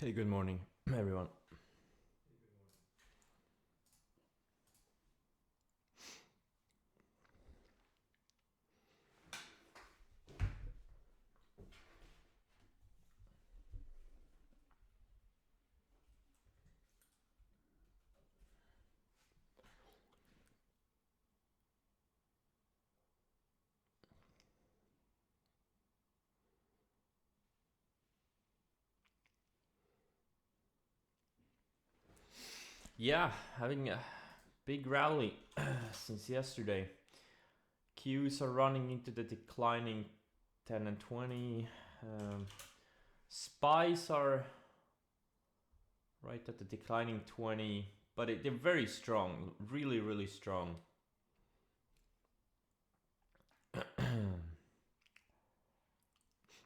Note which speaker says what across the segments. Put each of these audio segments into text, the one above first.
Speaker 1: Hey, good morning, everyone. Yeah, having a big rally since yesterday. Qs are running into the declining 10 and 20. Spies are right at the declining 20, but they're very strong, really, really strong.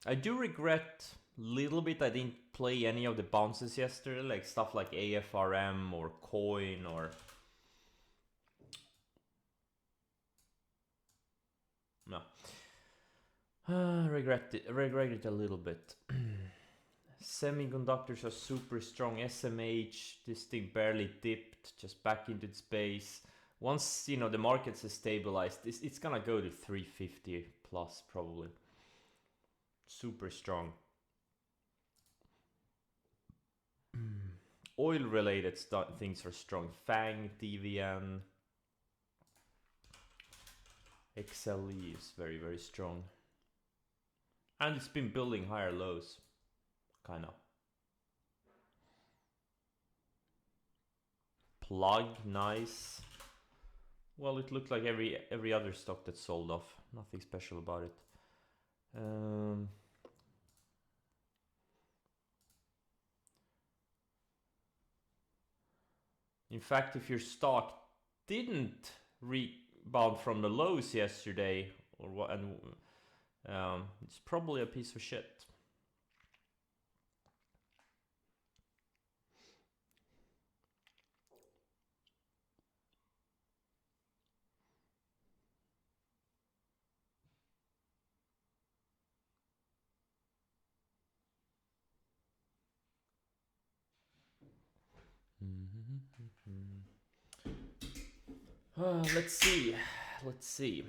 Speaker 1: I do regret a little bit I didn't play any of the bounces yesterday, like stuff like AFRM or Coin or... No. Regret it a little bit. Semiconductors are super strong. SMH, this thing barely dipped, just back into its base. Once the markets are stabilized, it's gonna go to 350 plus probably. Super strong. Oil related things are strong. FANG, DVN, XLE is very, very strong. And it's been building higher lows, kinda. Plug, nice. Well, it looked like every other stock that sold off. Nothing special about it. In fact, if your stock didn't rebound from the lows yesterday, or what, and it's probably a piece of shit. Let's see. Let's see.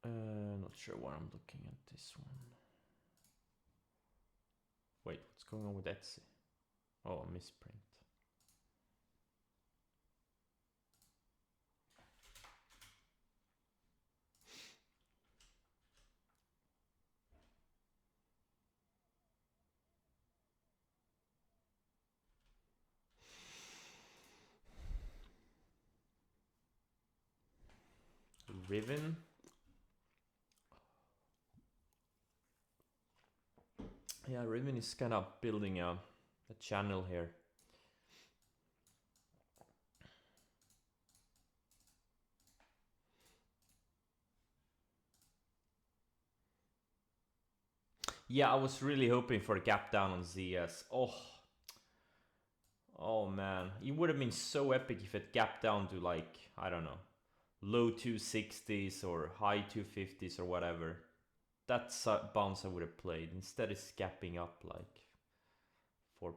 Speaker 1: Not sure why I'm looking at this one. Wait, what's going on with Etsy? Oh, a misprint. Riven. Yeah, Riven is kind of building a channel here. Yeah, I was really hoping for a gap down on ZS. Oh man, it would have been so epic if it gapped down to like, I don't know, low 260s or high 250s or whatever. That's a bounce I would have played. Instead it's gapping up like 4%.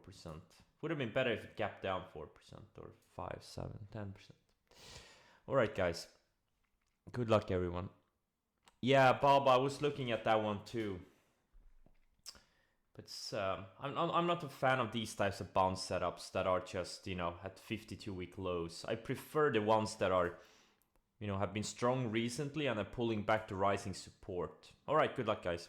Speaker 1: Would have been better if it gapped down 4% or 5, 7, 10%. Alright guys, good luck everyone. Yeah, Bob, I was looking at that one too. But I'm not a fan of these types of bounce setups that are just, at 52-week lows. I prefer the ones that are, have been strong recently and are pulling back to rising support. All right, good luck, guys.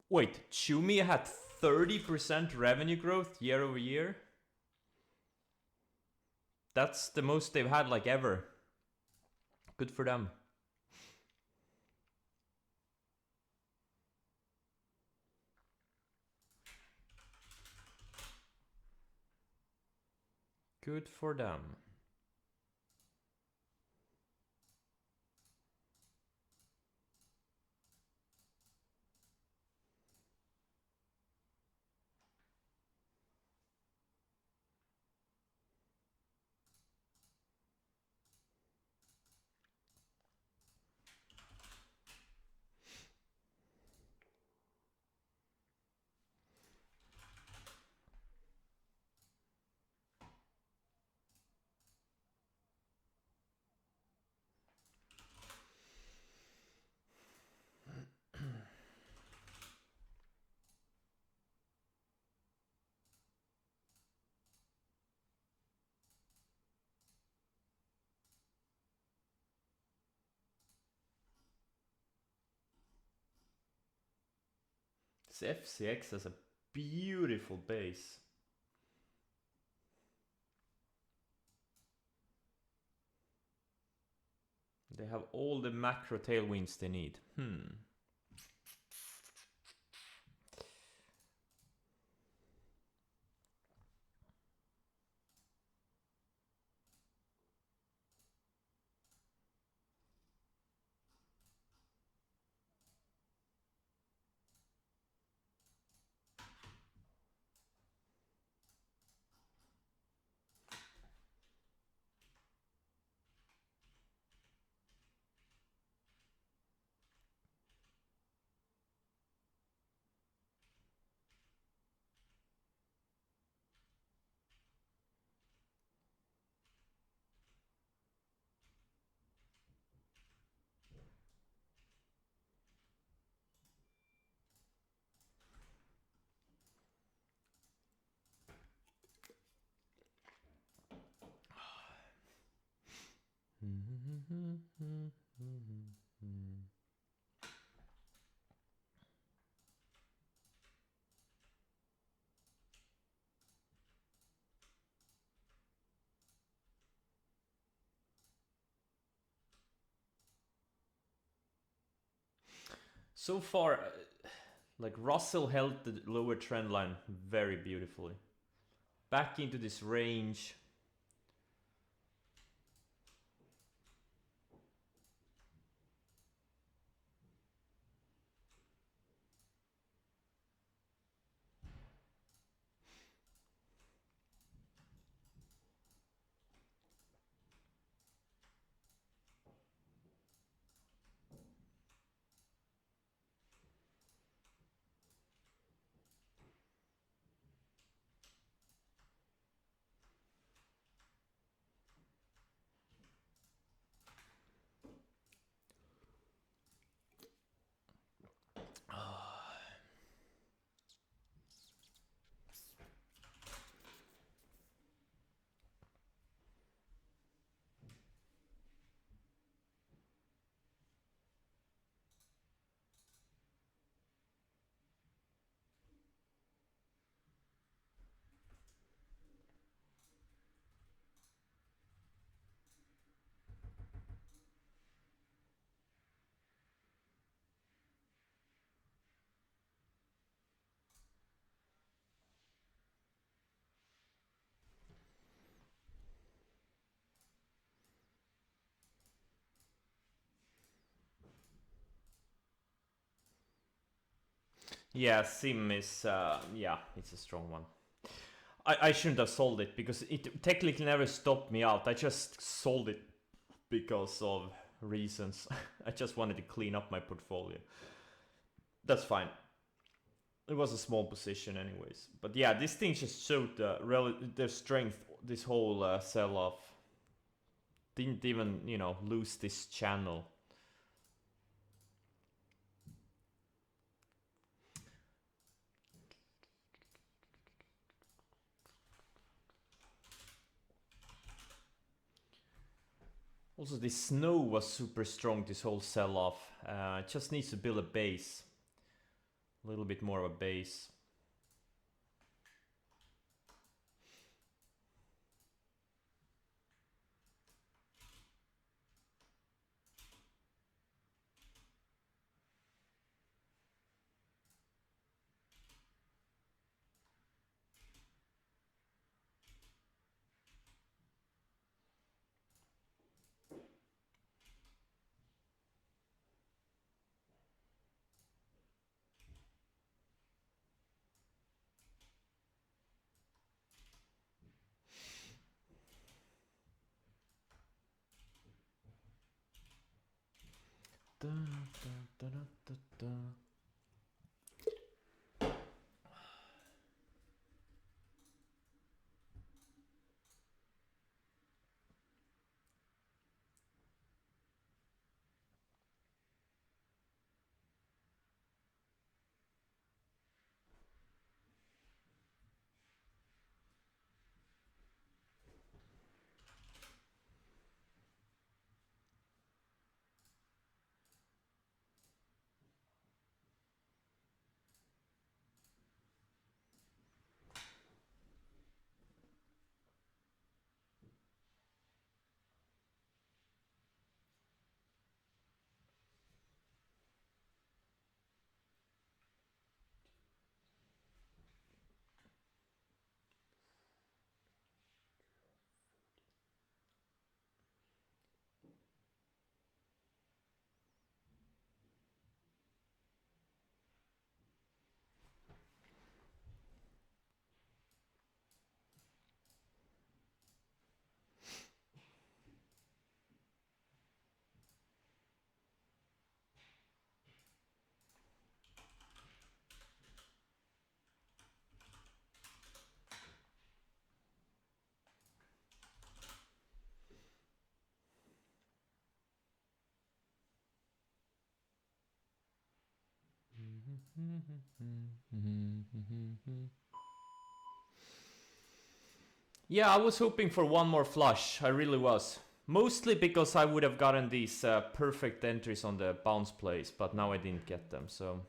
Speaker 1: Wait, Chumi had 30% revenue growth year over year? That's the most they've had like ever. Good for them. Good for them. This FCX has a beautiful base. They have all the macro tailwinds they need. So far, like Russell held the lower trend line very beautifully. Back into this range. Yeah, Sim is, yeah, it's a strong one. I shouldn't have sold it because it technically never stopped me out. I just sold it because of reasons. I just wanted to clean up my portfolio. That's fine. It was a small position anyways. But yeah, this thing just showed their strength, this whole sell-off. Didn't even, lose this channel. Also, this snow was super strong, this whole sell-off. It just needs to build a base. A little bit more of a base. Da, da, da, da, da. Yeah, I was hoping for one more flush. I really was. Mostly because I would have gotten these perfect entries on the bounce plays, but now I didn't get them, so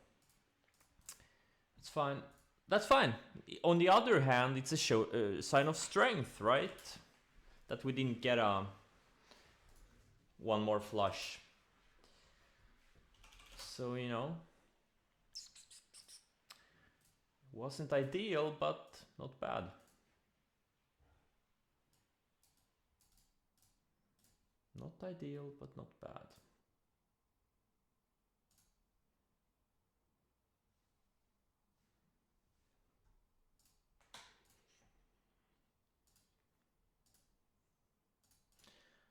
Speaker 1: it's fine. That's fine. On the other hand, it's a sign of strength, right? That we didn't get one more flush. So, wasn't ideal, but not bad. Not ideal, but not bad.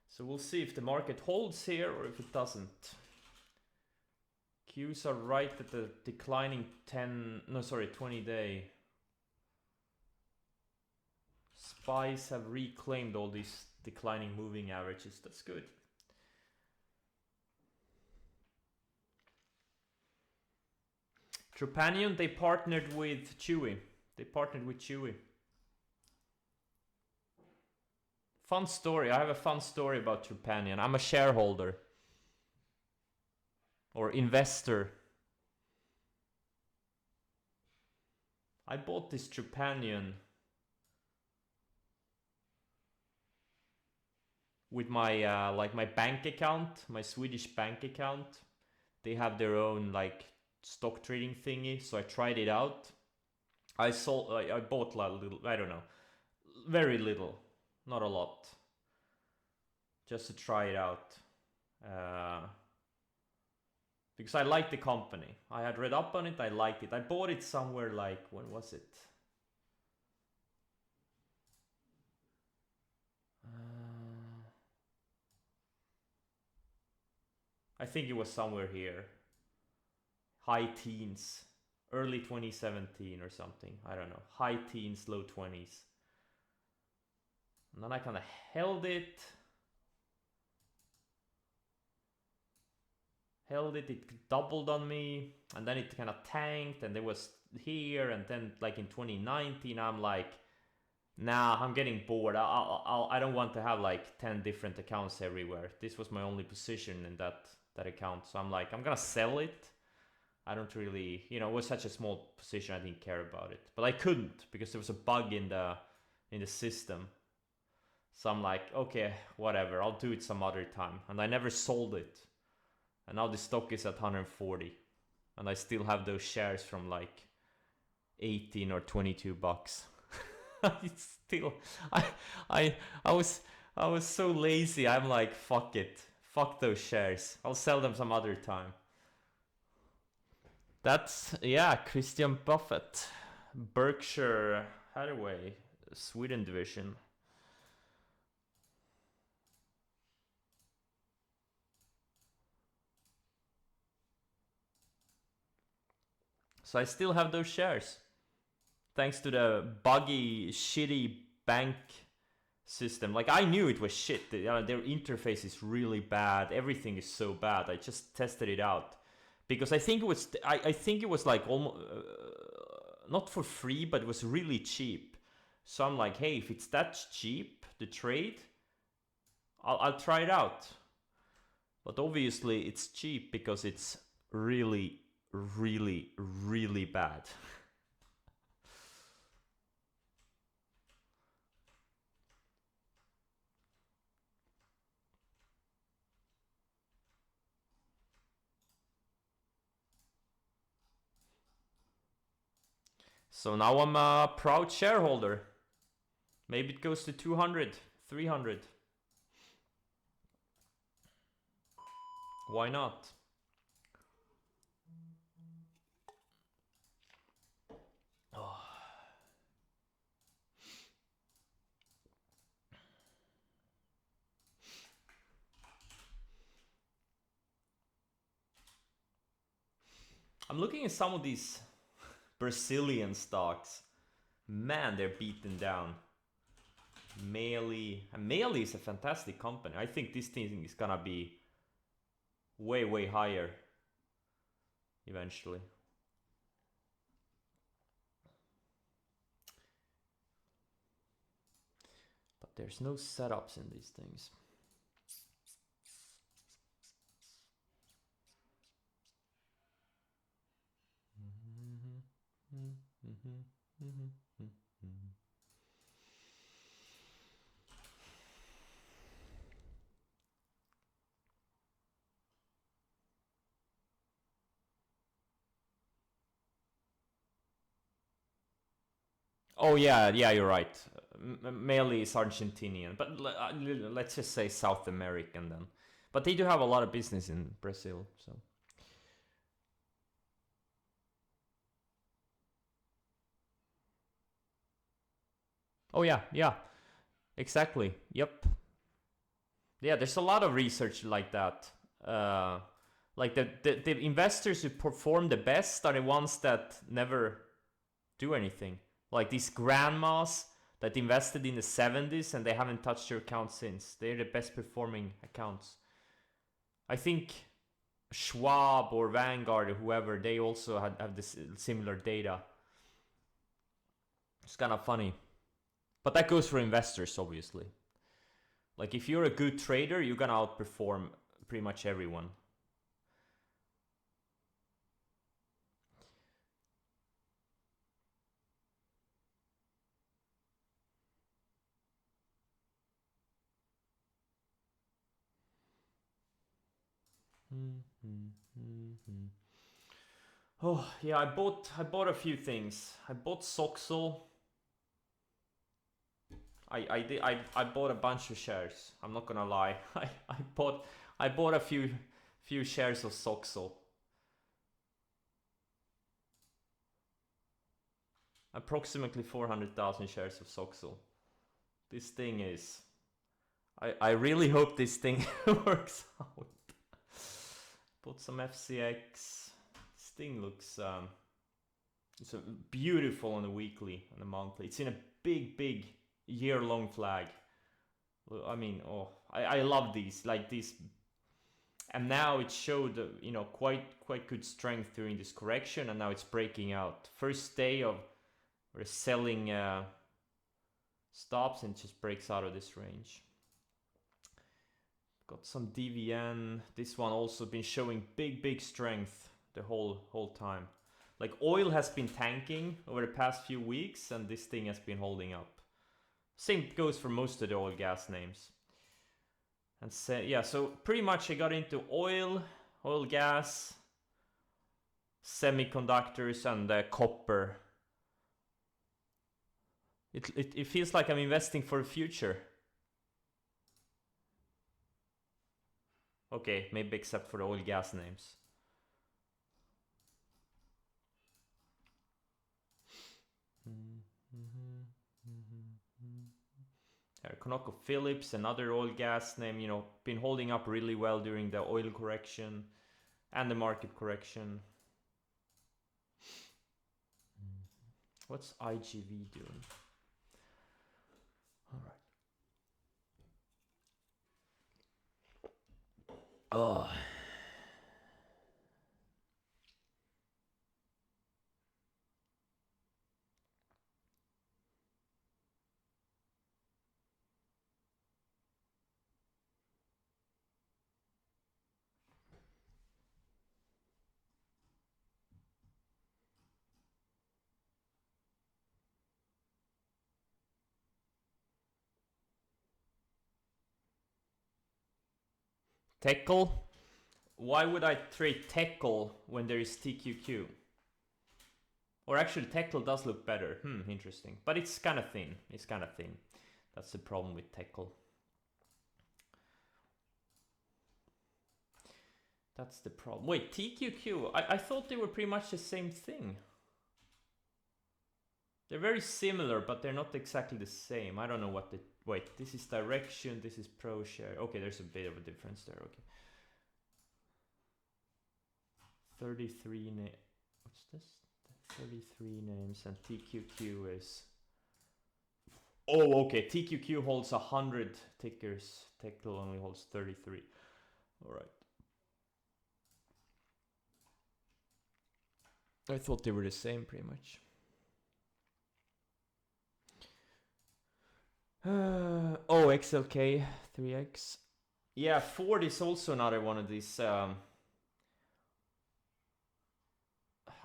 Speaker 1: So we'll see if the market holds here or if it doesn't. Qs are right at the declining 20-day. Spies have reclaimed all these declining moving averages. That's good. Trupanion, they partnered with Chewy. Fun story. I have a fun story about Trupanion. I'm a shareholder. Or investor. I bought this Trupanion with my my bank account, my Swedish bank account. They have their own stock trading thingy, so I tried it out. I bought a little, I don't know, very little, not a lot, just to try it out. Because I liked the company. I had read up on it, I liked it. I bought it somewhere when was it? I think it was somewhere here. High teens. early 2017 or something. I don't know. High teens, low 20s. And then I kind of held it. It doubled on me, and then it kind of tanked, and it was here, and then like in 2019, I'm like, nah, I'm getting bored. I don't want to have like 10 different accounts everywhere. This was my only position in that account, so I'm like, I'm gonna sell it. I don't really, it was such a small position, I didn't care about it, but I couldn't because there was a bug in the system. So I'm like, okay, whatever, I'll do it some other time, and I never sold it. And now the stock is at 140, and I still have those shares from like 18 or 22 bucks. It's still, I was so lazy. I'm like, fuck it, fuck those shares. I'll sell them some other time. That's Christian Buffett, Berkshire Hathaway, Sweden division. So I still have those shares. Thanks to the buggy, shitty bank system. Like, I knew it was shit. Their interface is really bad. Everything is so bad. I just tested it out. Because I think it was like almost, not for free, but it was really cheap. So I'm like, hey, if it's that cheap, the trade, I'll try it out. But obviously it's cheap because it's really, really, really bad. So now I'm a proud shareholder. Maybe it goes to 200, 300. Why not? Oh. I'm looking at some of these Brazilian stocks. Man, they're beaten down. Meili is a fantastic company. I think this thing is gonna be way, way higher eventually. But there's no setups in these things. Oh yeah, you're right. Meili is Argentinian, but let's just say South American then. But they do have a lot of business in Brazil, so. Oh yeah, exactly. Yep. Yeah, there's a lot of research like that. Like the investors who perform the best are the ones that never do anything. Like these grandmas that invested in the 70s and they haven't touched their account since. They're the best performing accounts. I think Schwab or Vanguard or whoever, they also have this similar data. It's kind of funny. But that goes for investors, obviously. Like if you're a good trader, you're gonna outperform pretty much everyone. Oh yeah, I bought a few things. I bought Soxel. I bought a bunch of shares. I'm not gonna lie. I bought a few shares of Soxel. Approximately 400,000 shares of Soxel. This thing is. I really hope this thing works out. Bought some FCX. This thing looks It's a beautiful on the weekly and the monthly. It's in a big year-long flag. I mean, oh, I love these, like these. And now it showed, quite good strength during this correction, and now it's breaking out. First day of we're selling stops and just breaks out of this range. Got some DVN. This one also been showing big strength the whole time. Like oil has been tanking over the past few weeks, and this thing has been holding up. Same goes for most of the oil gas names. And so pretty much I got into oil gas, semiconductors, and copper. It feels like I'm investing for the future. Okay, maybe except for the oil gas names. ConocoPhillips, another oil gas name, been holding up really well during the oil correction and the market correction. What's IGV doing? All right. Oh. Teckle? Why would I trade Teckle when there is TQQ? Or actually, Teckle does look better. Interesting. But it's kind of thin. That's the problem with Teckle. That's the problem. Wait, TQQ? I thought they were pretty much the same thing. They're very similar, but they're not exactly the same. I don't know what the... Wait, this is direction, this is pro share. Okay, there's a bit of a difference there, okay. 33 what's this? 33 names, and TQQ is... Oh, okay, TQQ holds 100 tickers. Teckle only holds 33. Alright. I thought they were the same, pretty much. XLK 3X. Yeah, Ford is also another one of these. I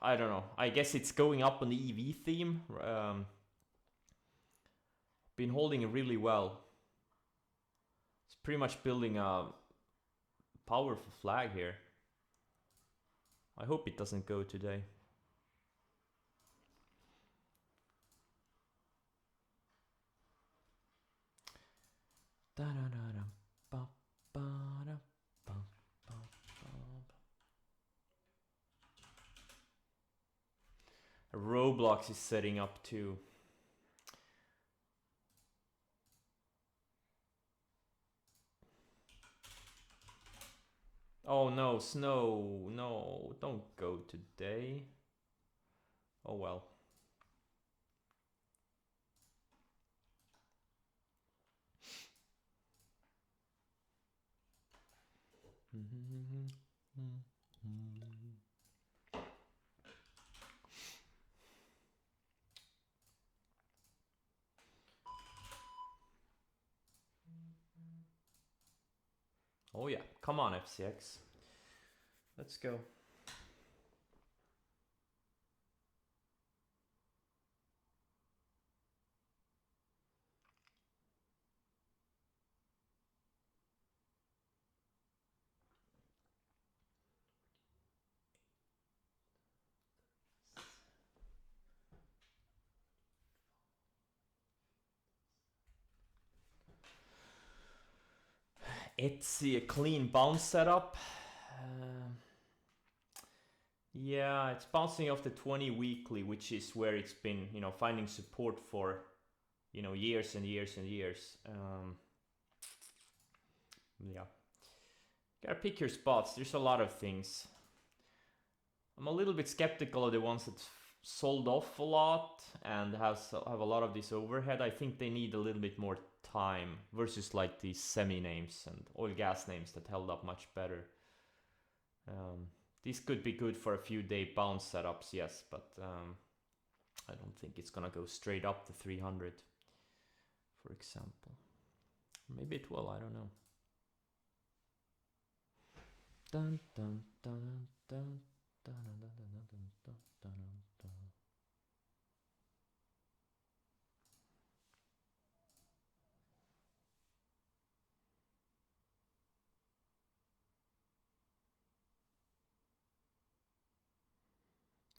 Speaker 1: don't know. I guess it's going up on the EV theme. Been holding really well. It's pretty much building a powerful flag here. I hope it doesn't go today. Roblox is setting up too. Oh no, snow. No, don't go today. Oh well. Oh yeah, come on FCX. Let's go. Etsy, a clean bounce setup. Yeah, it's bouncing off the 20 weekly, which is where it's been, finding support for, years and years and years. Yeah. Gotta pick your spots. There's a lot of things. I'm a little bit skeptical of the ones that sold off a lot and have a lot of this overhead. I think they need a little bit more time versus like these semi names and oil gas names that held up much better. This could be good for a few day bounce setups, yes, but I don't think it's gonna go straight up to 300, for example. Maybe it will, I don't know. Dun, dun, dun, dun, dun, dun, dun, dun, dun, dun, dun, dun.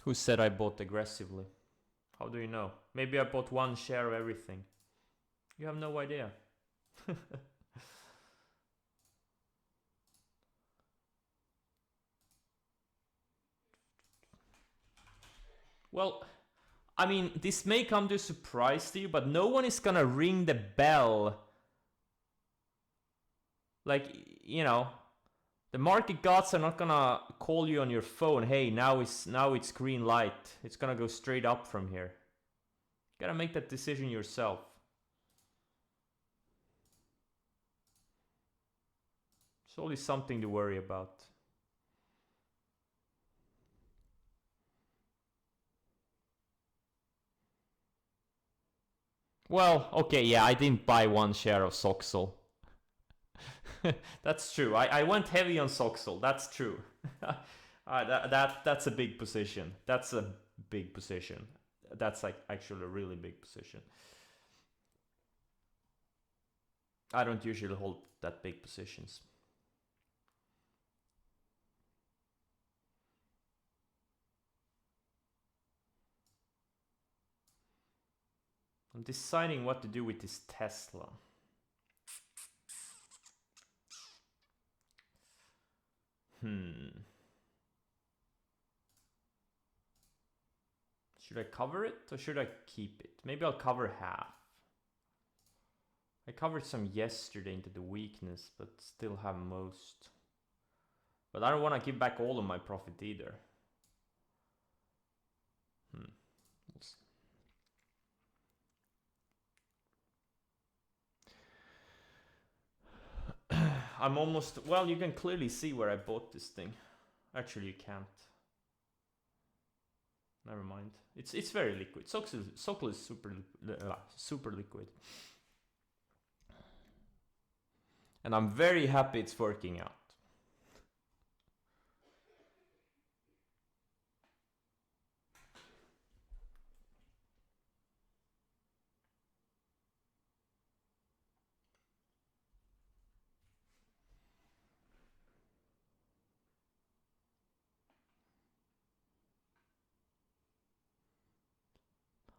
Speaker 1: Who said I bought aggressively? How do you know? Maybe I bought one share of everything. You have no idea. Well, I mean, this may come to a surprise to you, but no one is gonna ring the bell. Like, you know, the market gods are not gonna call you on your phone, hey, now it's green light. It's gonna go straight up from here. You gotta make that decision yourself. It's always something to worry about. Well, okay, yeah, I didn't buy one share of Soxel. That's true. I went heavy on Soxel. That's true. That's a big position. That's a big position. That's like actually a really big position. I don't usually hold that big positions. I'm deciding what to do with this Tesla. Should I cover it or should I keep it? Maybe I'll cover half. I covered some yesterday into the weakness, but still have most. But I don't want to give back all of my profit either. We'll see. I'm almost, well, you can clearly see where I bought this thing. Actually, you can't. Never mind. It's very liquid. Soxel is super liquid. And I'm very happy it's working out.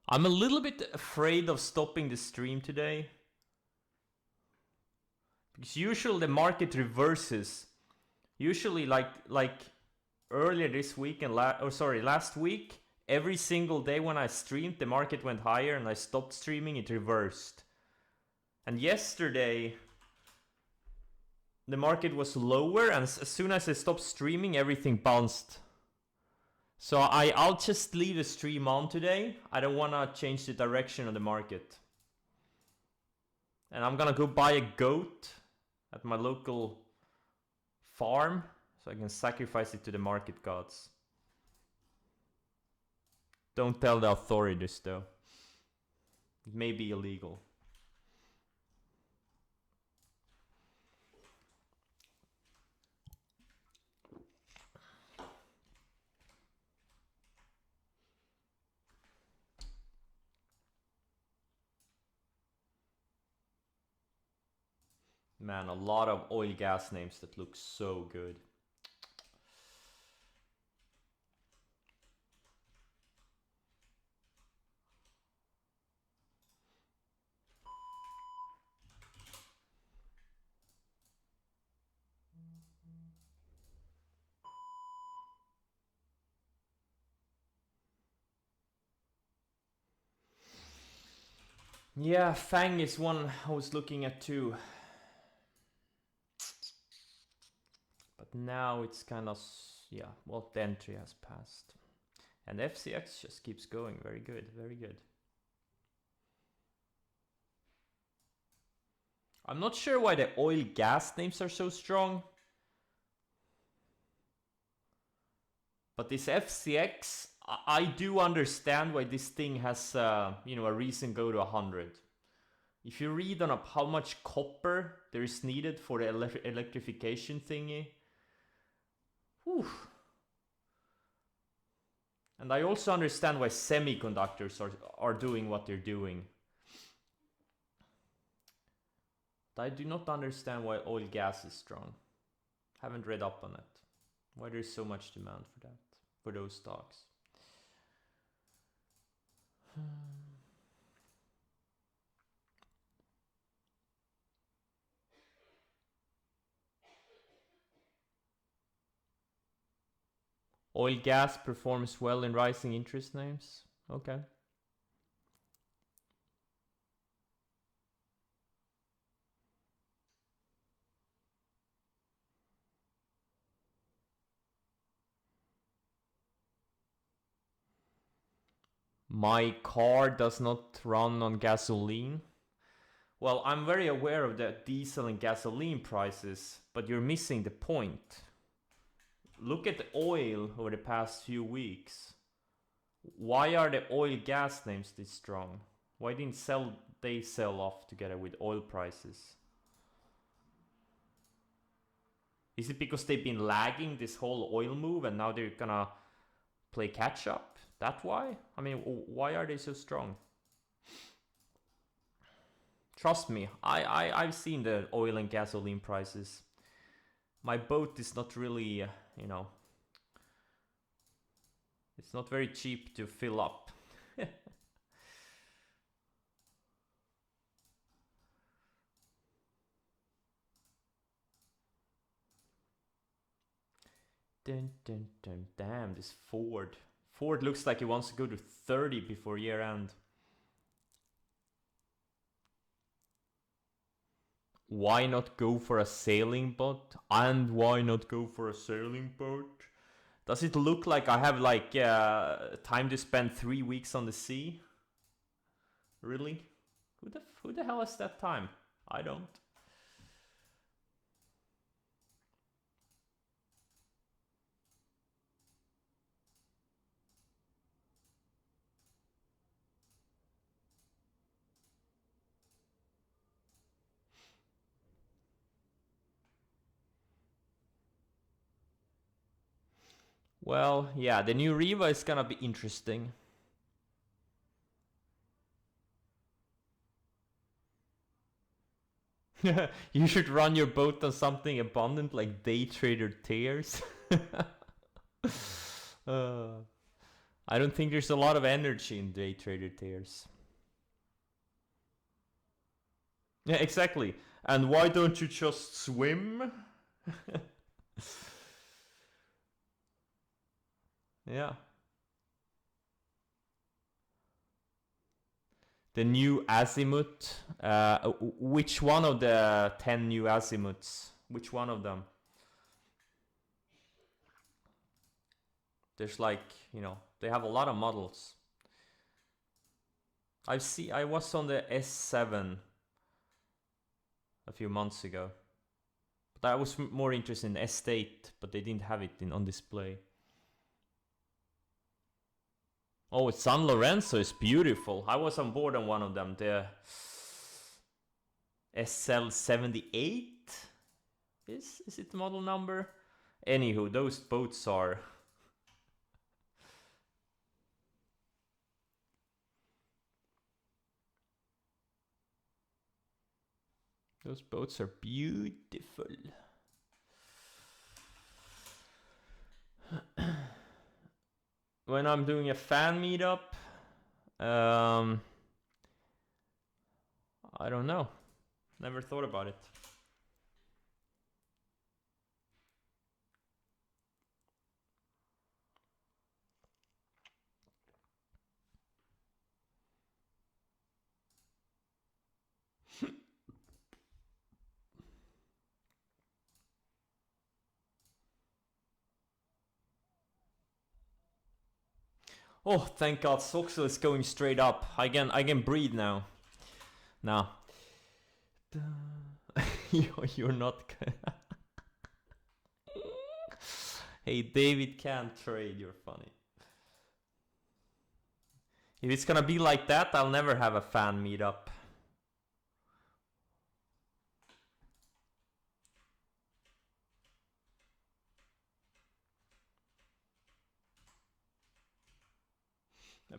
Speaker 1: I'm a little bit afraid of stopping the stream today. Because usually the market reverses. Usually like earlier this week and last week, every single day when I streamed, the market went higher and I stopped streaming, it reversed. And yesterday, the market was lower and as soon as I stopped streaming, everything bounced. So I'll just leave the stream on today. I don't want to change the direction of the market. And I'm gonna go buy a goat at my local farm so I can sacrifice it to the market gods. Don't tell the authorities though. It may be illegal. Man, a lot of oil gas names that look so good. Yeah, Fang is one I was looking at too. But now it's kind of, yeah, well, the entry has passed. And FCX just keeps going. Very good, very good. I'm not sure why the oil gas names are so strong. But this FCX, I do understand why this thing has, a recent go to 100. If you read on how much copper there is needed for the electrification thingy, whew. And I also understand why semiconductors are doing what they're doing. But I do not understand why oil gas is strong. Haven't read up on it. Why there's so much demand for that, for those stocks. Oil gas performs well in rising interest names. Okay. My car does not run on gasoline. Well, I'm very aware of the diesel and gasoline prices, but you're missing the point. Look at the oil over the past few weeks. Why are the oil gas names this strong? Why didn't they sell off together with oil prices? Is it because they've been lagging this whole oil move and now they're gonna play catch up? That why? I mean, why are they so strong? Trust me, I've seen the oil and gasoline prices. My boat is not really, it's not very cheap to fill up. Dun, dun, dun. Damn, this Ford. Ford looks like he wants to go to 30 before year end. Why not go for a sailing boat? And why not go for a sailing boat? Does it look like I have time to spend 3 weeks on the sea? Really? Who the hell has that time? I don't. Well, yeah, the new Riva is gonna be interesting. You should run your boat on something abundant like day trader tears. I don't think there's a lot of energy in day trader tears. Yeah, exactly. And why don't you just swim? Yeah. The new azimuth. Which one of the 10 new azimuths? Which one of them? There's they have a lot of models. I was on the S7 a few months ago. But I was more interested in S8, but they didn't have it on display. Oh, San Lorenzo is beautiful. I was on board on one of them, the SL78. Is it the model number? Anywho, those boats are... Those boats are beautiful. When I'm doing a fan meetup, I don't know. Never thought about it. Oh, thank God, Soxel is going straight up. I can breathe now. Now. You're not... Hey, David can't trade, you're funny. If it's gonna be like that, I'll never have a fan meetup.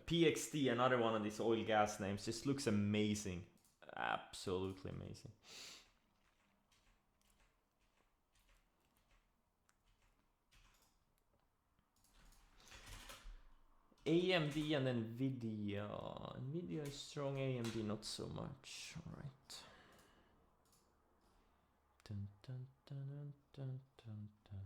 Speaker 1: PXD, another one of these oil gas names, just looks amazing. Absolutely amazing. AMD and Nvidia. Nvidia is strong, AMD not so much. Alright. Dun, dun, dun, dun, dun, dun.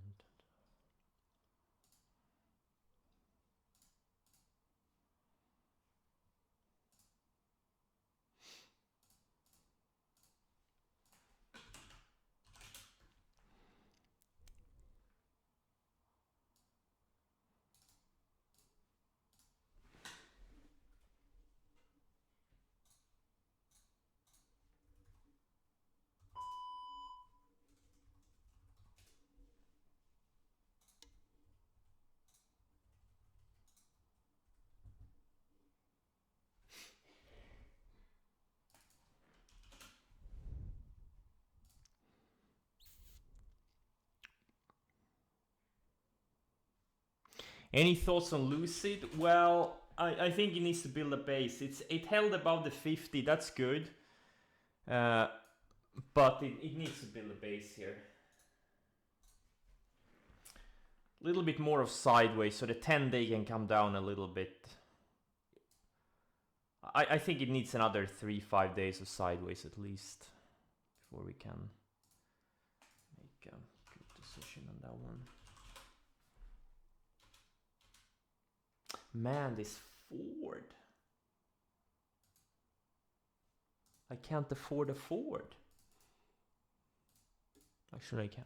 Speaker 1: Any thoughts on Lucid? Well, I think it needs to build a base. It held above the 50, that's good. But it needs to build a base here. A little bit more of sideways, so the 10-day can come down a little bit. I think it needs another 3-5 days of sideways at least before we can make a good decision on that one. Man, this Ford. I can't afford a Ford. Actually, I can.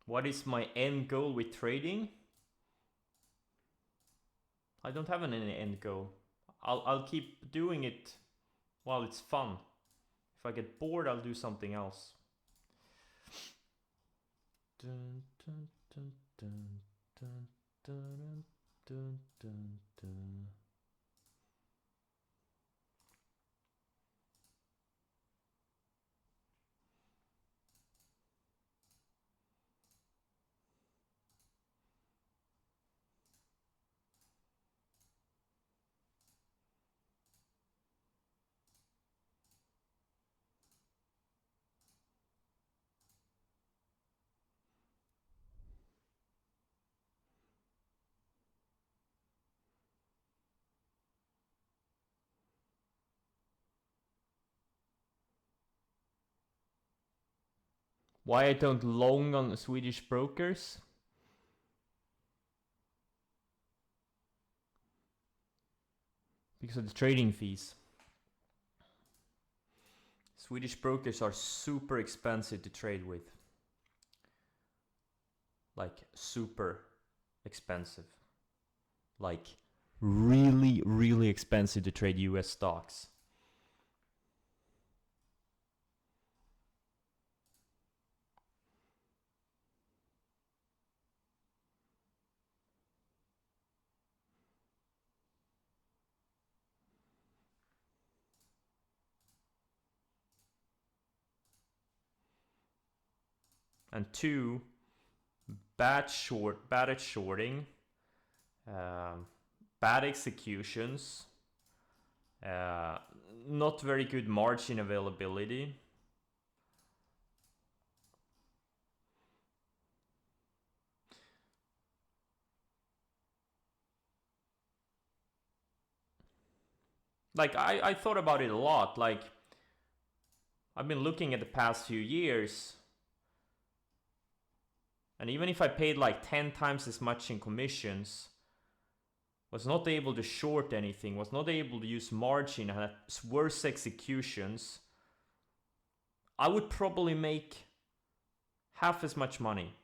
Speaker 1: What is my end goal with trading? I don't have any end goal. I'll keep doing it while it's fun. If I get bored, I'll do something else. Dun, dun, dun, dun, dun, dun, dun, dun, dun. Why I don't long on Swedish brokers? Because of the trading fees. Swedish brokers are super expensive to trade with. Like super expensive. Like really, really expensive to trade US stocks. And two, bad at shorting, bad executions, not very good margin availability. Like, I thought about it a lot. Like, I've been looking at the past few years, and even if I paid like 10 times as much in commissions, was not able to short anything, was not able to use margin, had worse executions, I would probably make half as much money.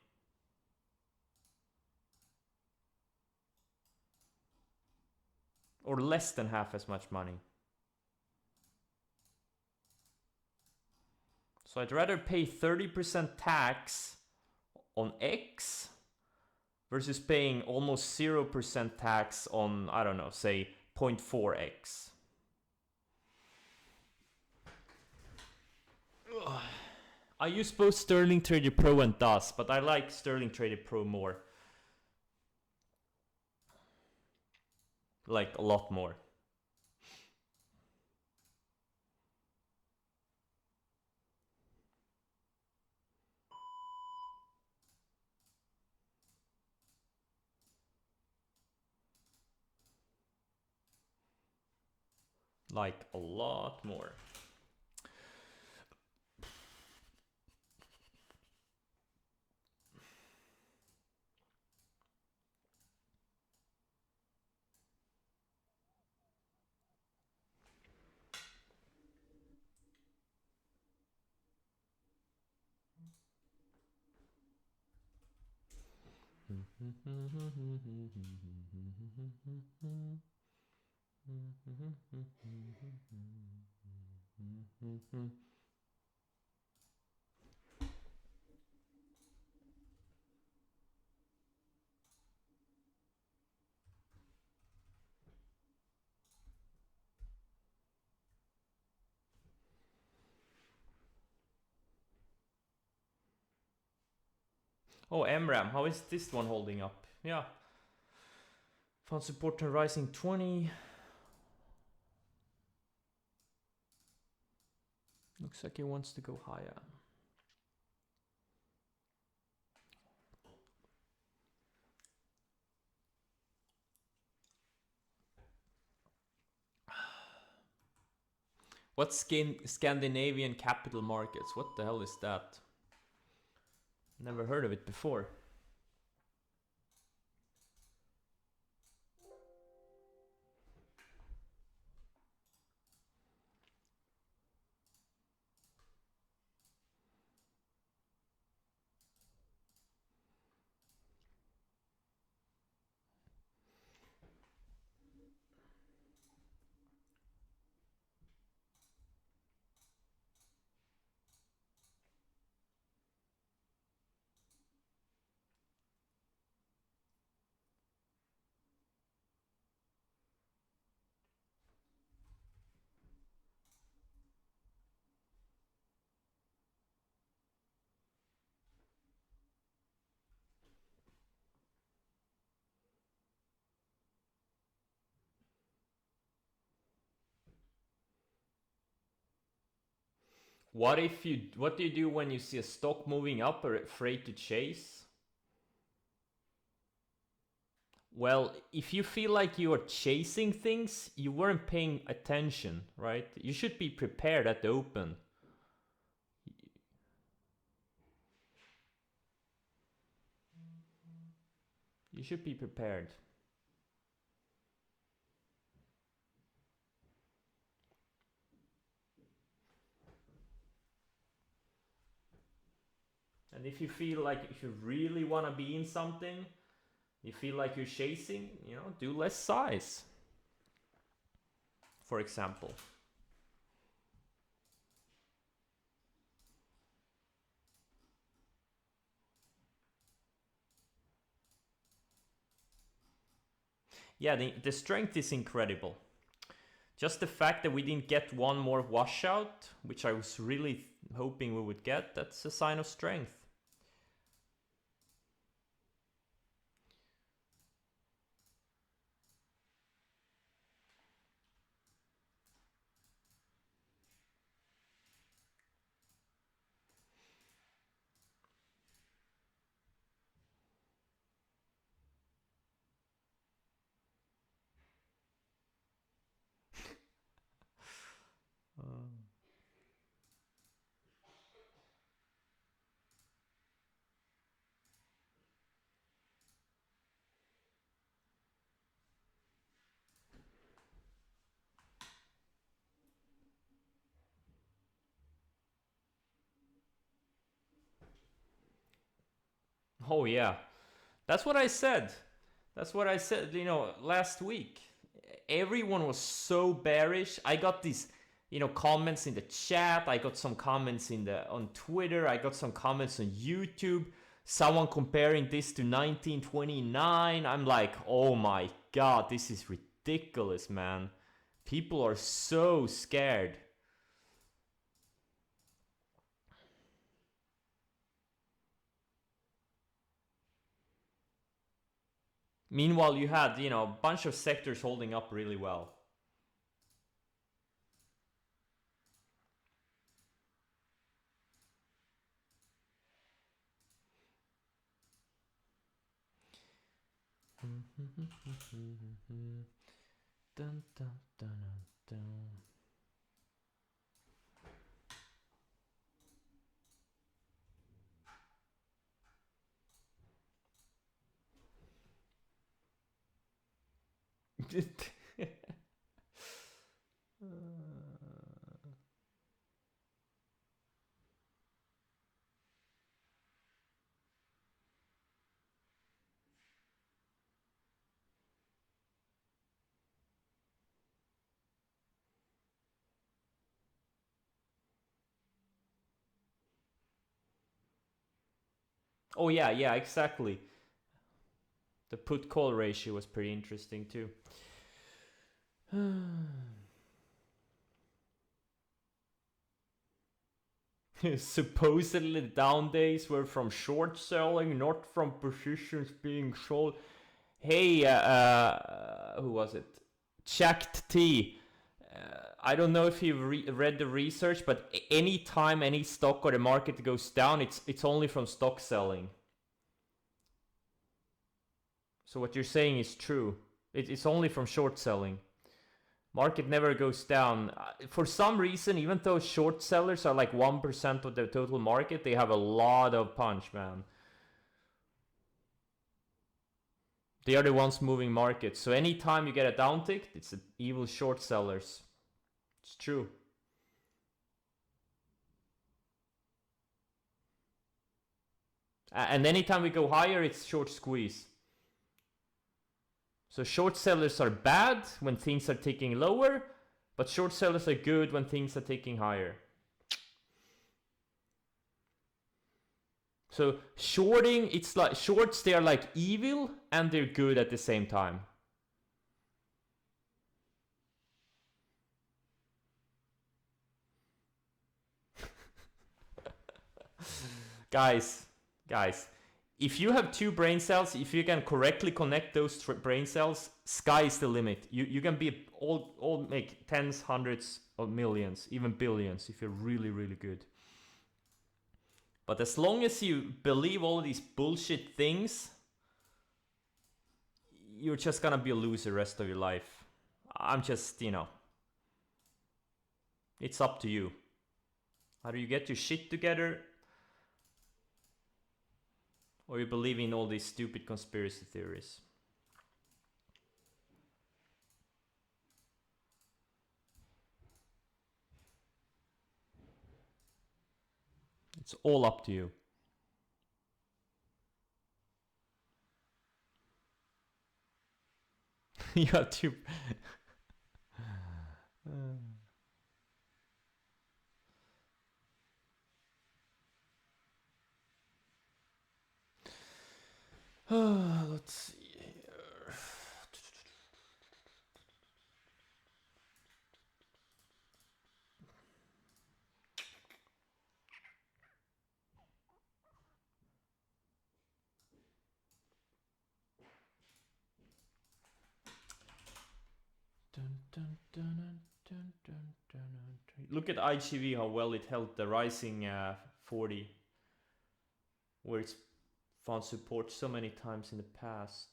Speaker 1: Or less than half as much money. So I'd rather pay 30% tax on X versus paying almost 0% tax on, I don't know, say 0.4x. I use both Sterling Trader Pro and DAS, but I like Sterling Trader Pro more. Like, a lot more. Like, a lot more. Oh, MRAM, how is this one holding up? Yeah. Found support on rising 20. Looks like it wants to go higher. What's Scandinavian capital markets? What the hell is that? Never heard of it before. What do you do when you see a stock moving up or afraid to chase? Well, if you feel like you are chasing things, you weren't paying attention, right? You should be prepared at the open. You should be prepared. And if you feel like if you really want to be in something, you feel like you're chasing, do less size. For example. Yeah, the strength is incredible. Just the fact that we didn't get one more washout, which I was really hoping we would get, that's a sign of strength. Oh yeah, that's what I said. That's what I said. Last week, everyone was so bearish. I got these, comments in the chat. I got some comments on Twitter. I got some comments on YouTube. Someone comparing this to 1929. I'm like, oh my god, this is ridiculous, man. People are so scared. Meanwhile, you had, a bunch of sectors holding up really well. Dun, dun, dun, dun. Oh yeah, exactly. The put call ratio was pretty interesting too. Supposedly the down days were from short selling, not from positions being sold. Hey, who was it? Checked T. I don't know if you've read the research, but any time any stock or the market goes down, it's only from stock selling. So what you're saying is true. It's only from short selling. Market never goes down. For some reason, even though short sellers are like 1% of the total market, they have a lot of punch, man. They are the ones moving markets. So anytime you get a downtick, it's the evil short sellers. It's true. And anytime we go higher, it's short squeeze. So short sellers are bad when things are ticking lower, but short sellers are good when things are ticking higher. So shorting, it's like shorts, they are like evil and they're good at the same time. Guys, if you have two brain cells, if you can correctly connect those brain cells, sky is the limit. You can be all make tens, hundreds of millions, even billions if you're really, really good. But as long as you believe all these bullshit things, you're just gonna be a loser the rest of your life. I'm just, it's up to you. How do you get your shit together? Or you believe in all these stupid conspiracy theories? It's all up to you. You have to. Let's see here. Look at IGV, how well it held the rising 40, where it's found support so many times in the past.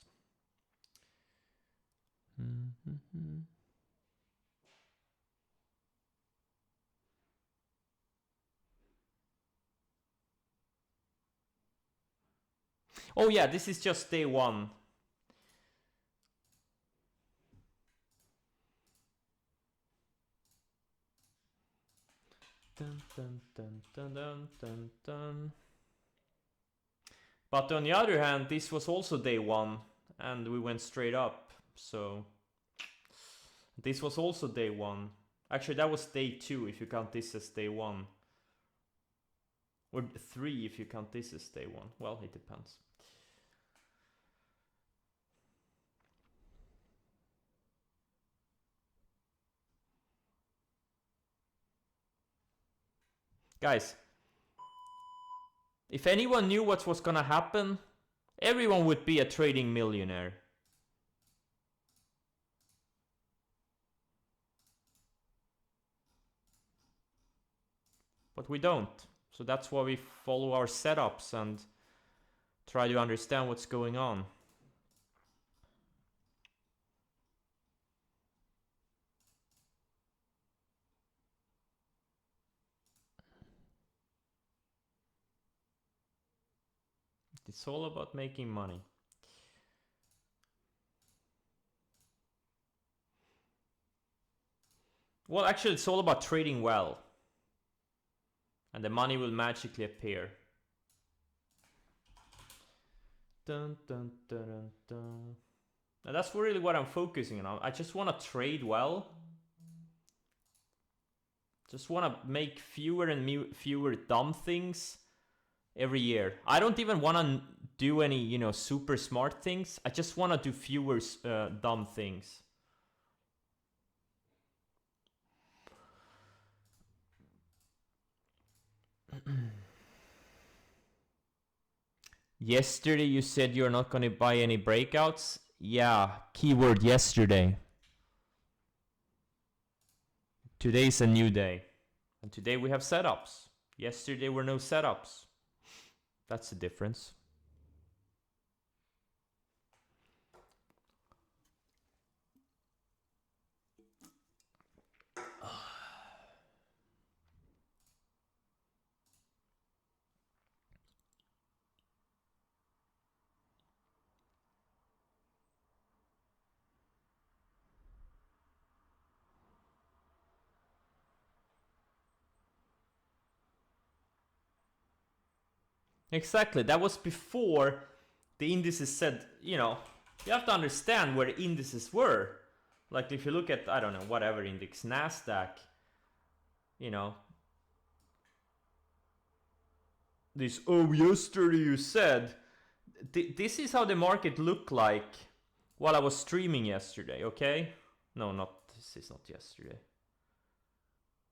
Speaker 1: Oh yeah, this is just day one. Dun, dun, dun, dun, dun, dun, dun. But on the other hand, this was also day 1 and we went straight up. So this was also day 1. Actually, that was day 2 if you count this as day 1. Or 3 if you count this as day 1. Well, it depends. Guys, if anyone knew what was gonna happen, everyone would be a trading millionaire. But we don't. So that's why we follow our setups and try to understand what's going on. It's all about making money. Well, actually, it's all about trading well. And the money will magically appear. Dun, dun, dun, dun, dun. Now that's really what I'm focusing on. I just want to trade well. Just want to make fewer and fewer dumb things every year. I don't even want to do any, super smart things. I just want to do fewer dumb things. Yesterday you said you're not going to buy any breakouts. Yeah, keyword yesterday. Today's a new day. And today we have setups. Yesterday were no setups. That's the difference. Exactly. That was before the indices said, you have to understand where the indices were. Like if you look at, I don't know, whatever index, NASDAQ, this, yesterday you said, this is how the market looked like while I was streaming yesterday, okay? No, this is not yesterday.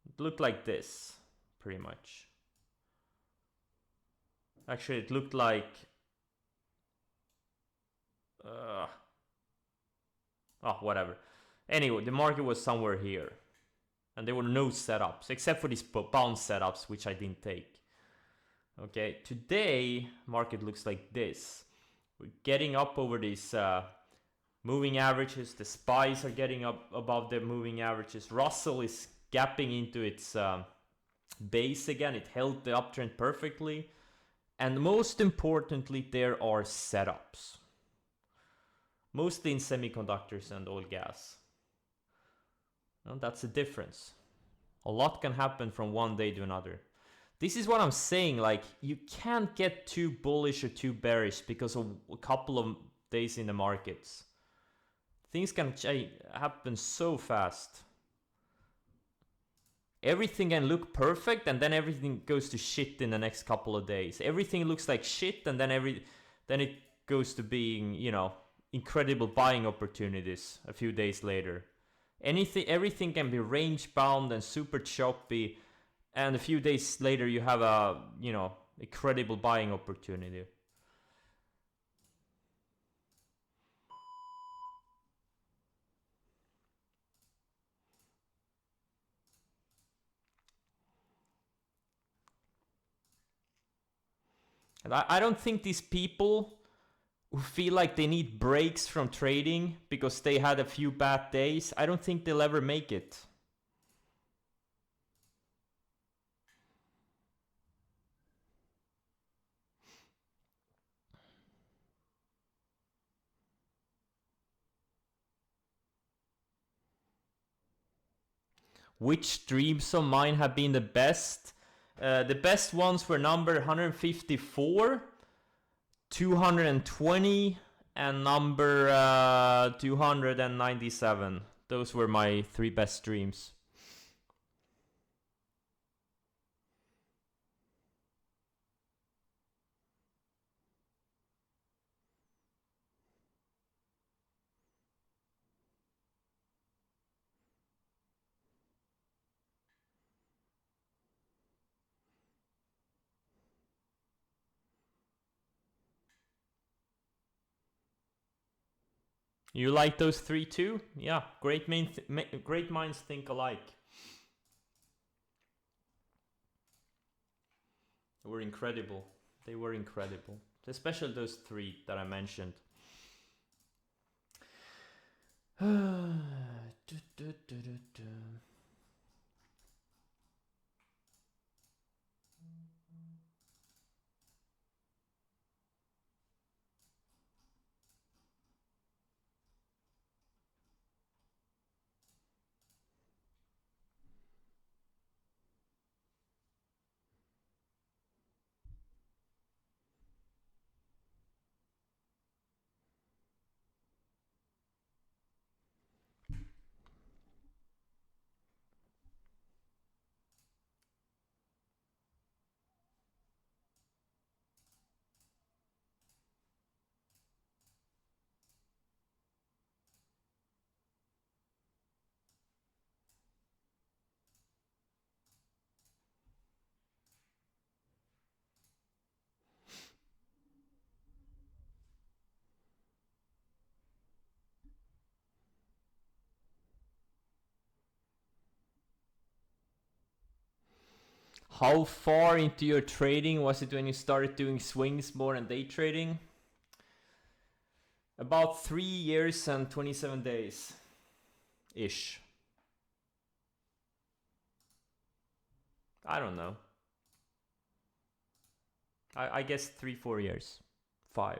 Speaker 1: It looked like this, pretty much. Actually, it looked like... whatever. Anyway, the market was somewhere here. And there were no setups, except for these bounce setups, which I didn't take. Okay, today, market looks like this. We're getting up over these moving averages. The SPYs are getting up above the moving averages. Russell is gapping into its base again. It held the uptrend perfectly. And most importantly, there are setups. Mostly in semiconductors and oil gas. And that's the difference. A lot can happen from one day to another. This is what I'm saying, like, you can't get too bullish or too bearish because of a couple of days in the markets. Things can happen so fast. Everything can look perfect and then everything goes to shit in the next couple of days. Everything looks like shit and then it goes to being, incredible buying opportunities a few days later. Everything can be range bound and super choppy, and a few days later you have a, incredible buying opportunity. And I don't think these people who feel like they need breaks from trading because they had a few bad days, I don't think they'll ever make it. Which streams of mine have been the best? The best ones were number 154 220 and number 297. Those were my 3 best streams. You like those 3 too? Yeah, great minds think alike. They were incredible. They were incredible. Especially those 3 that I mentioned. How far into your trading was it when you started doing swings more than day trading? About 3 years and 27 days ish. I don't know. I guess 3-4 years. 5.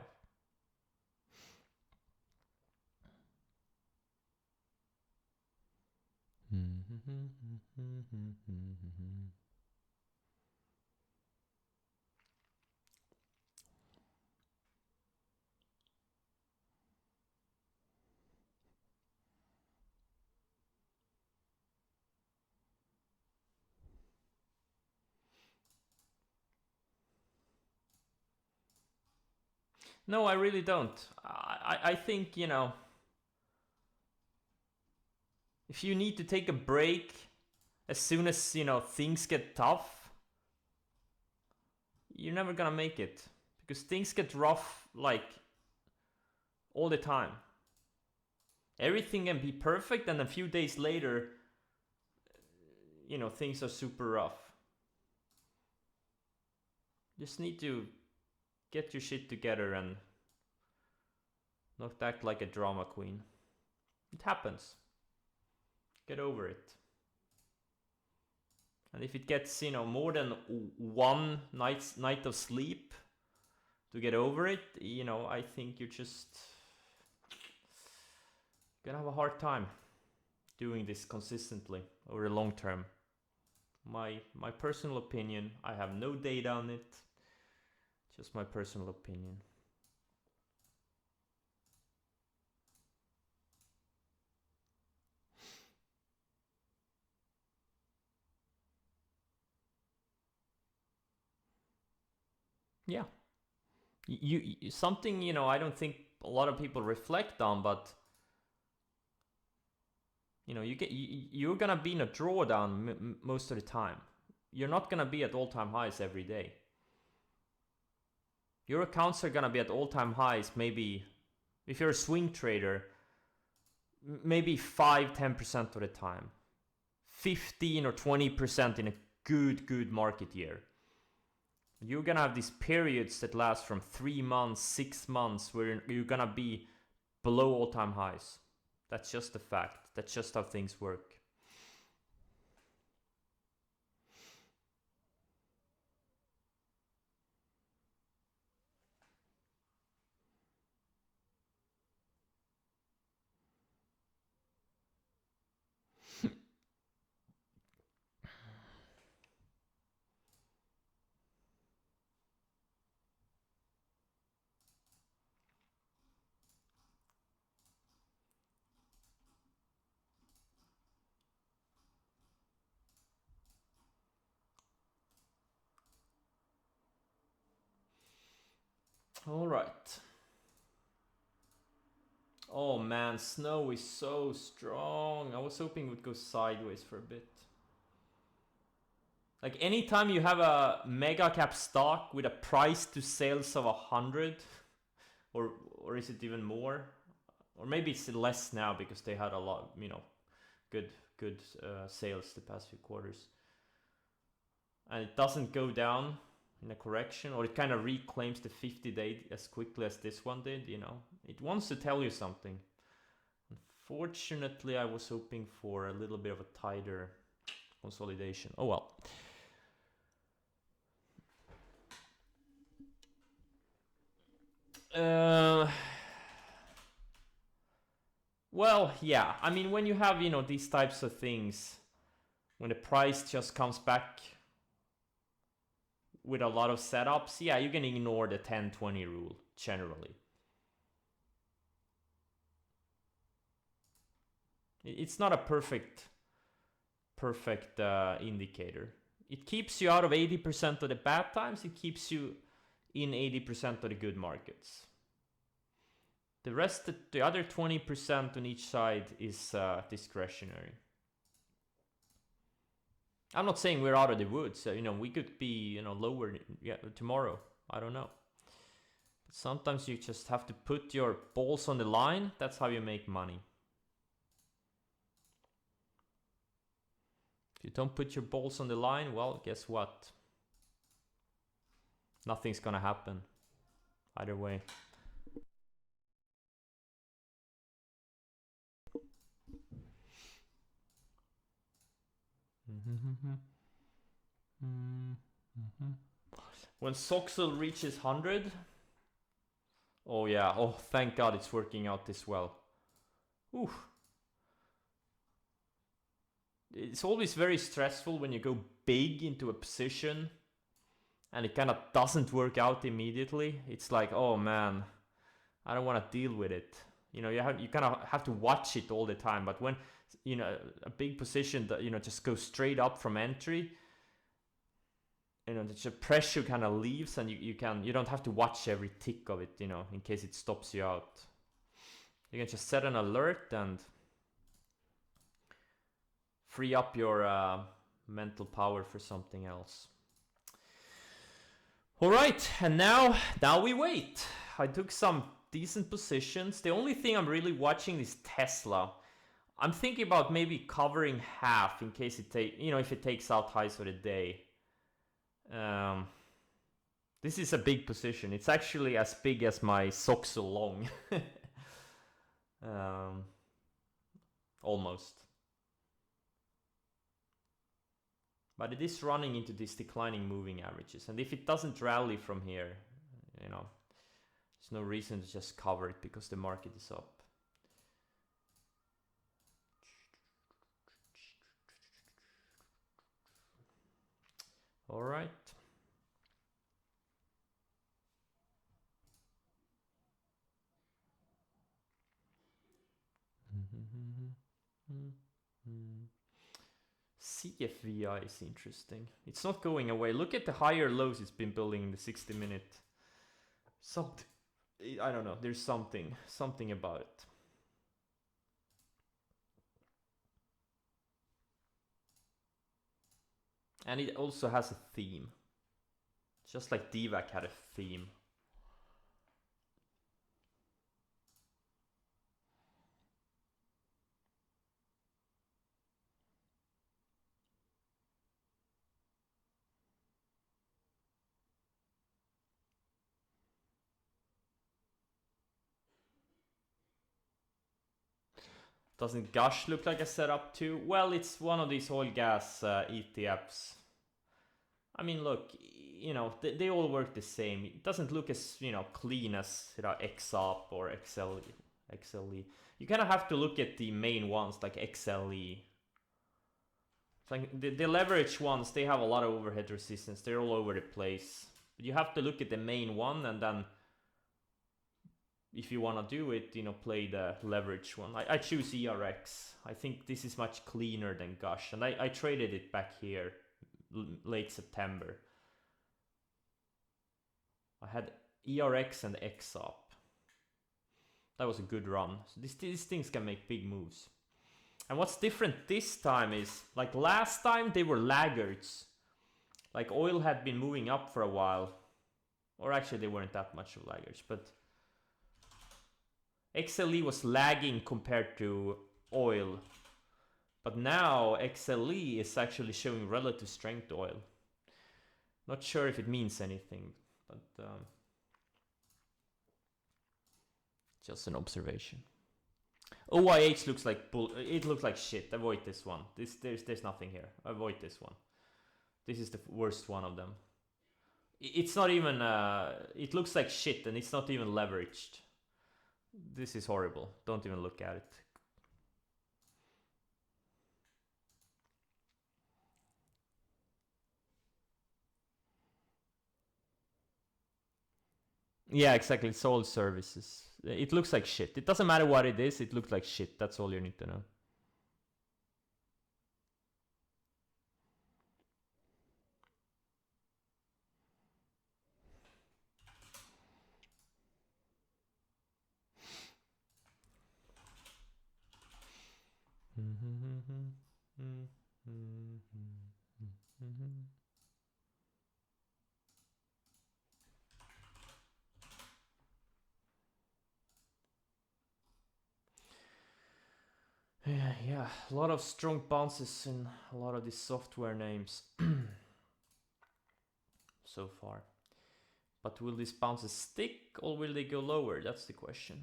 Speaker 1: No, I really don't. I think, you know, if you need to take a break as soon as, you know, things get tough, you're never gonna make it. Because things get rough, like, all the time. Everything can be perfect, and a few days later, you know, things are super rough. Just need to get your shit together and not act like a drama queen. It happens. Get over it. And if it gets, you know, more than one night of sleep to get over it, you know, I think you're just gonna have a hard time doing this consistently over the long term. My personal opinion. I have no data on it. Just my personal opinion. Yeah. You something, you know, I don't think a lot of people reflect on, but you know, you're gonna be in a drawdown most of the time. You're not gonna be at all-time highs every day. Your accounts are gonna be at all-time highs, maybe if you're a swing trader, maybe 5-10% of the time, 15 or 20% in a good market year. You're gonna have these periods that last from 3 months, 6 months, where you're gonna be below all-time highs. That's just a fact. That's just how things work. All right. Oh man, snow is so strong. I was hoping it would go sideways for a bit. Like anytime you have a mega cap stock with a price to sales of 100, or is it even more? Or maybe it's less now because they had a lot, good sales the past few quarters. And it doesn't go down in a correction, or it kind of reclaims the 50-day as quickly as this one did, It wants to tell you something. Unfortunately, I was hoping for a little bit of a tighter consolidation. Oh well. Well, yeah. I mean, when you have, these types of things, when the price just comes back with a lot of setups, yeah, you can ignore the 10-20 rule generally. It's not a perfect indicator. It keeps you out of 80% of the bad times. It keeps you in 80% of the good markets. The rest, the other 20% on each side is discretionary. I'm not saying we're out of the woods. We could be, lower tomorrow. I don't know. But sometimes you just have to put your balls on the line. That's how you make money. If you don't put your balls on the line, well, guess what? Nothing's gonna happen. Either way. When Soxel reaches 100, oh yeah, oh thank God it's working out this well. Ooh. It's always very stressful when you go big into a position and it kind of doesn't work out immediately. It's like, oh man, I don't want to deal with it. You kind of have to watch it all the time. But when a big position that just goes straight up from entry, the pressure kind of leaves, and you don't have to watch every tick of it, in case it stops you out. You can just set an alert and free up your mental power for something else. All right, and now we wait. I took some decent positions. The only thing I'm really watching is Tesla. I'm thinking about maybe covering half in case if it takes out highs for the day. This is a big position. It's actually as big as my Soxel long. Almost. But it is running into these declining moving averages. And if it doesn't rally from here, there's no reason to just cover it because the market is up. All right. CFVI is interesting. It's not going away. Look at the higher lows it's been building in the 60-minute. Something, I don't know. There's something about it. And it also has a theme. Just like DVAC had a theme. Doesn't Gush look like a setup too? Well, it's one of these oil gas ETFs. I mean, look, they all work the same. It doesn't look as, clean as, XOP or XLE. You kind of have to look at the main ones like XLE. It's like the leverage ones, they have a lot of overhead resistance. They're all over the place. But you have to look at the main one, and then if you want to do it, play the leverage one. I choose ERX. I think this is much cleaner than Gush. And I traded it back here late September. I had ERX and XOP. That was a good run. So these things can make big moves. And what's different this time is, like last time they were laggards. Like oil had been moving up for a while. Or actually they weren't that much of laggards, but XLE was lagging compared to oil. But now XLE is actually showing relative strength to oil. Not sure if it means anything, but just an observation. OIH looks like it looks like shit. Avoid this one. There's nothing here. Avoid this one. This is the worst one of them. It's not even it looks like shit and it's not even leveraged. This is horrible. Don't even look at it. Yeah, exactly. It's all services. It looks like shit. It doesn't matter what it is. It looks like shit. That's all you need to know. Yeah, a lot of strong bounces in a lot of these software names so far. But will these bounces stick or will they go lower? That's the question.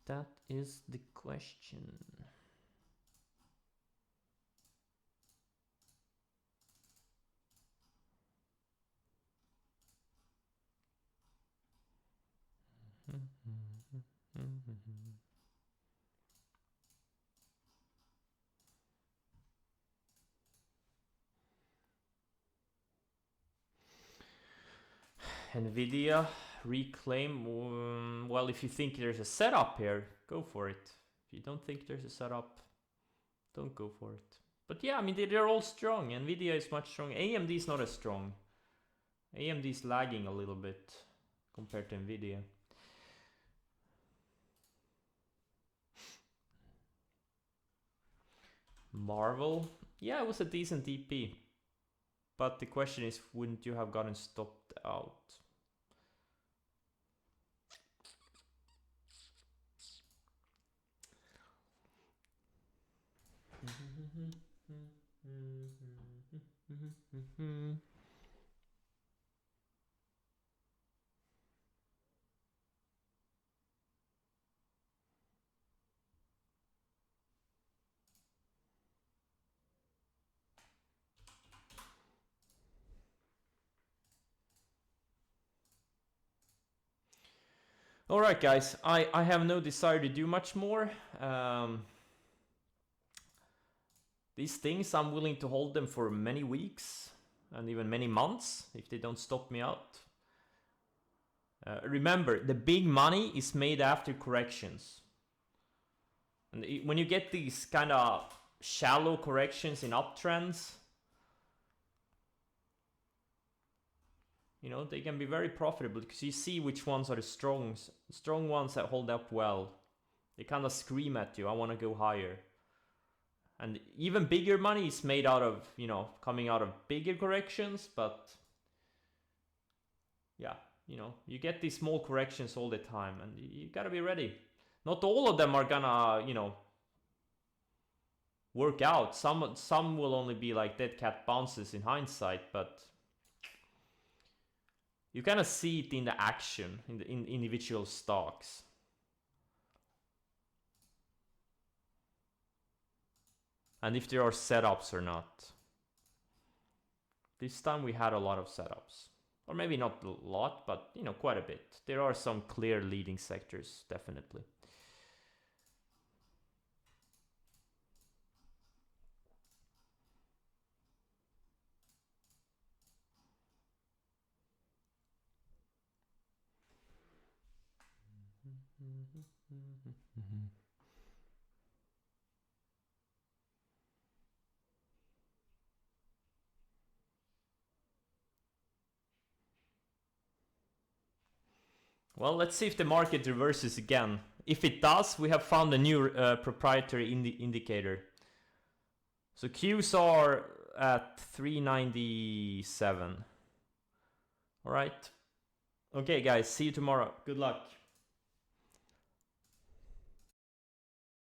Speaker 1: That is the question. Nvidia reclaim. Well, if you think there's a setup here, go for it. If you don't think there's a setup, don't go for it. But yeah, I mean, they're all strong. Nvidia is much stronger. AMD is not as strong. AMD is lagging a little bit compared to Nvidia. Marvel, yeah, it was a decent DP. But the question is, wouldn't you have gotten stopped out? Alright guys, I have no desire to do much more. These things, I'm willing to hold them for many weeks and even many months if they don't stop me out. Remember, the big money is made after corrections. And when you get these kind of shallow corrections in uptrends, you know, they can be very profitable because you see which ones are the strong ones that hold up well. They kind of scream at you, I want to go higher. And even bigger money is made out of, you know, coming out of bigger corrections, but yeah, you know, you get these small corrections all the time and you gotta be ready. Not all of them are gonna, you know, work out. Some will only be like dead cat bounces in hindsight, but you kind of see it in the action in individual stocks. And if there are setups or not. This time we had a lot of setups. Or maybe not a lot, but you know, quite a bit. There are some clear leading sectors, definitely. Well, let's see if the market reverses again. If it does, we have found a new proprietary indicator. So Qs are at 397. All right. Okay, guys, see you tomorrow. Good luck.